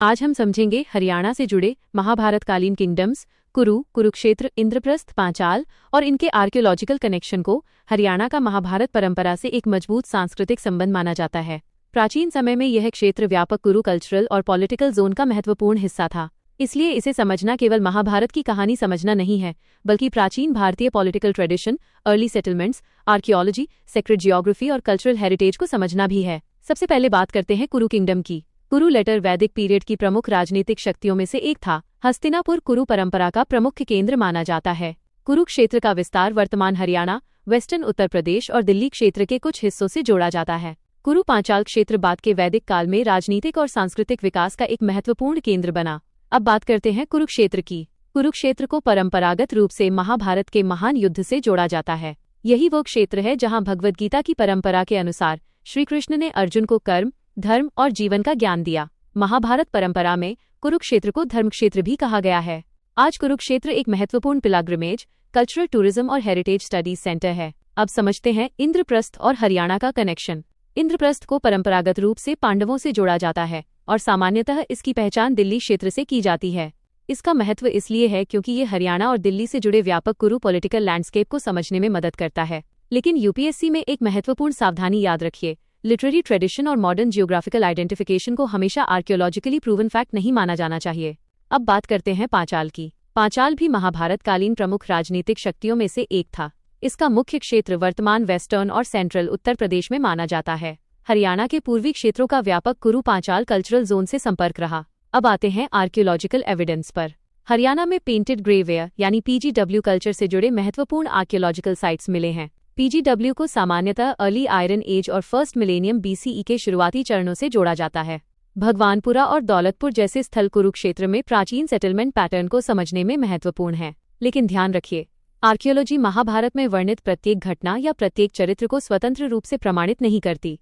आज हम समझेंगे हरियाणा से जुड़े महाभारतकालीन किंगडम्स कुरु, कुरुक्षेत्र, इंद्रप्रस्थ, पांचाल और इनके आर्कियोलॉजिकल कनेक्शन को हरियाणा का महाभारत परंपरा से एक मजबूत सांस्कृतिक संबंध माना जाता है। प्राचीन समय में यह क्षेत्र व्यापक कुरु कल्चरल और पॉलिटिकल जोन का महत्वपूर्ण हिस्सा था। इसलिए इसे समझना केवल महाभारत की कहानी समझना नहीं है, बल्कि प्राचीन भारतीय political tradition, early settlements, archaeology, sacred geography और कल्चरल हेरिटेज को समझना भी है। सबसे पहले बात करते हैं कुरु किंगडम की। कुरु लेटर वैदिक पीरियड की प्रमुख राजनीतिक शक्तियों में से एक था। हस्तिनापुर कुरु परंपरा का प्रमुख केंद्र माना जाता है। कुरुक्षेत्र का विस्तार वर्तमान हरियाणा, वेस्टर्न उत्तर प्रदेश और दिल्ली क्षेत्र के कुछ हिस्सों से जोड़ा जाता है। कुरु पांचाल क्षेत्र बाद के वैदिक काल में राजनीतिक और सांस्कृतिक विकास का एक महत्वपूर्ण केंद्र बना। अब बात करते हैं कुरुक्षेत्र की। कुरुक्षेत्र को परंपरागत रूप से महाभारत के महान युद्ध से जोड़ा जाता है। यही वो क्षेत्र है जहां भगवद गीता की परंपरा के अनुसार श्री कृष्ण ने अर्जुन को कर्म, धर्म और जीवन का ज्ञान दिया। महाभारत परंपरा में कुरुक्षेत्र को धर्मक्षेत्र भी कहा गया है। आज कुरुक्षेत्र एक महत्वपूर्ण पिलग्रिमेज, कल्चरल टूरिज्म और हेरिटेज स्टडीज सेंटर है। अब समझते हैं इंद्रप्रस्थ और हरियाणा का कनेक्शन। इंद्रप्रस्थ को परंपरागत रूप से पांडवों से जोड़ा जाता है और सामान्यतः इसकी पहचान दिल्ली क्षेत्र से की जाती है। इसका महत्व इसलिए है क्योंकि ये हरियाणा और दिल्ली से जुड़े व्यापक कुरु पॉलिटिकल लैंडस्केप को समझने में मदद करता है। लेकिन यूपीएससी में एक महत्वपूर्ण सावधानी याद रखिए, लिटरेरी ट्रेडिशन और मॉडर्न जियोग्राफिकल आइडेंटिफिकेशन को हमेशा आर्कियोलॉजिकली प्रूवन फैक्ट नहीं माना जाना चाहिए। अब बात करते हैं पांचाल की। पांचाल भी महाभारतकालीन प्रमुख राजनीतिक शक्तियों में से एक था। इसका मुख्य क्षेत्र वर्तमान वेस्टर्न और सेंट्रल उत्तर प्रदेश में माना जाता है। हरियाणा के पूर्वी क्षेत्रों का व्यापक कुरु पांचाल कल्चरल जोन से संपर्क रहा। अब आते हैं आर्कियोलॉजिकल एविडेंस पर। हरियाणा में पेंटेड ग्रेवेयर यानी पीजीडब्ल्यू कल्चर से जुड़े महत्वपूर्ण आर्कियोलॉजिकल साइट्स मिले हैं। पीजीडब्ल्यू को सामान्यतः अर्ली आयरन एज और फर्स्ट मिलेनियम बीसीई के शुरुआती चरणों से जोड़ा जाता है। भगवानपुरा और दौलतपुर जैसे स्थल कुरुक्षेत्र में प्राचीन सेटलमेंट पैटर्न को समझने में महत्वपूर्ण है। लेकिन ध्यान रखिए, आर्कियोलॉजी महाभारत में वर्णित प्रत्येक घटना या प्रत्येक चरित्र को स्वतंत्र रूप से प्रमाणित नहीं करती।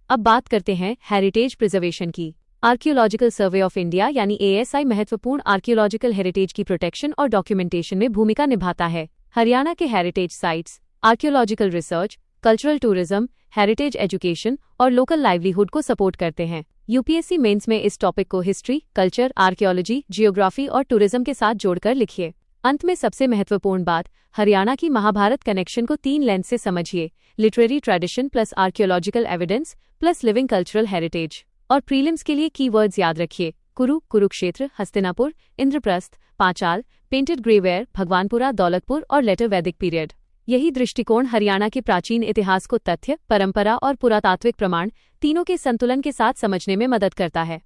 अब बात करते हैं हेरिटेज प्रिजर्वेशन की। आर्कियोलॉजिकल सर्वे ऑफ इंडिया यानी एएसआई महत्वपूर्ण आर्कियोलॉजिकल हेरिटेज की प्रोटेक्शन और डॉक्यूमेंटेशन में भूमिका निभाता है। हरियाणा के heritage sites archaeological research, cultural tourism, heritage education और लोकल लाइवलीहुड को सपोर्ट करते हैं। यूपीएससी मेंस में इस टॉपिक को हिस्ट्री, कल्चर, आर्कियोलॉजी, जियोग्राफी और टूरिज्म के साथ जोड़कर लिखिए। अंत में सबसे महत्वपूर्ण बात, हरियाणा की महाभारत कनेक्शन को 3 लेंस से समझिए, literary tradition plus archaeological evidence plus living cultural heritage. और प्रीलिम्स के लिए कीवर्ड्स याद रखिए, कुरु, कुरुक्षेत्र, हस्तिनापुर, इंद्रप्रस्थ, पांचाल, पेंटेड ग्रेवेयर, भगवानपुरा, दौलतपुर और लेटर वैदिक पीरियड। यही दृष्टिकोण हरियाणा के प्राचीन इतिहास को तथ्य, परंपरा और पुरातात्विक प्रमाण तीनों के संतुलन के साथ समझने में मदद करता है।